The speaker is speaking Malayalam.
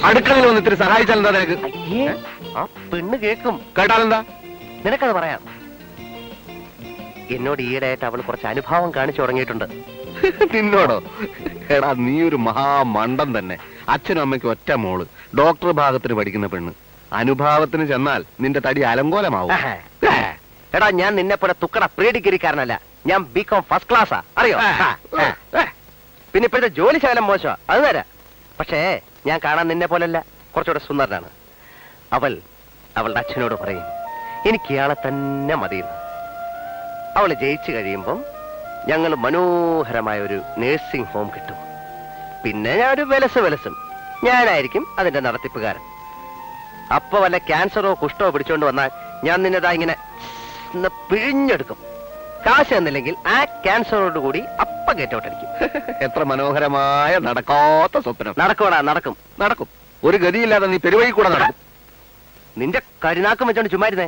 അടുക്കളയിൽ വന്ന് ഇത്തിരി സഹായിച്ചാൽ എന്താ നിനക്ക്? ആ പെണ്ണ് കേൾക്കും. കേട്ടാലെന്താ? നിനക്കത് പറയാം. എന്നോട് ഈയിടെയായിട്ട് അവൾ കുറച്ച് അനുഭാവം കാണിച്ചു തുടങ്ങിയിട്ടുണ്ട്. നിന്നോടോ? എടാ നീ ഒരു മഹാമണ്ടൻ തന്നെ. അച്ഛനും അമ്മയ്ക്കും ഒറ്റ മോള്, ഡോക്ടർ ഭാഗത്തിന് പഠിക്കുന്ന പെണ്ണ്. അനുഭാവത്തിന് ചെന്നാൽ നിന്റെ തടി അലങ്കോലമാവും. എടാ ഞാൻ നിന്നെ പോലെ തുക്കട പ്രീ ഡിഗ്രിക്കാരനല്ല. ഞാൻ ബികോം ഫസ്റ്റ് ക്ലാസ്സാ, അറിയോ? പിന്നെ ഇപ്പോഴത്തെ ജോലി ശകലം മോശമാ, അത് തരാ. പക്ഷേ ഞാൻ കാണാൻ നിന്നെ പോലല്ല, കുറച്ചുകൂടെ സുന്ദരനാണ്. അവളുടെ അച്ഛനോട് പറയും എനിക്ക് ഇയാളെ തന്നെ മതിയെന്ന്. അവള് ജയിച്ചു കഴിയുമ്പം ഞങ്ങൾ മനോഹരമായ ഒരു നേഴ്സിംഗ് ഹോം കിട്ടും. പിന്നെ ഞാൻ ഒരു വിലസും ഞാനായിരിക്കും അതിന്റെ നടത്തിപ്പുകാരൻ. അപ്പൊ വല്ല ക്യാൻസറോ കുഷ്ടോ പിടിച്ചോണ്ട് വന്നാൽ ഞാൻ നിന്നെതാ ഇങ്ങനെ പിഴിഞ്ഞെടുക്കും. കാശ് തന്നില്ലെങ്കിൽ ആ ക്യാൻസറോട് കൂടി അപ്പ ഗേറ്റോട്ടടിക്കും. എത്ര മനോഹരമായ നടക്കാത്ത സ്വപ്നം. നടക്കോടാ, നടക്കും. ഒരു ഗതിയില്ലാതെ നീ പെരുവഴി കൂടെ നടക്കും. നിന്റെ കരുനാക്കം വെച്ചോണ്ട് ചുമ്മാരുന്നേ.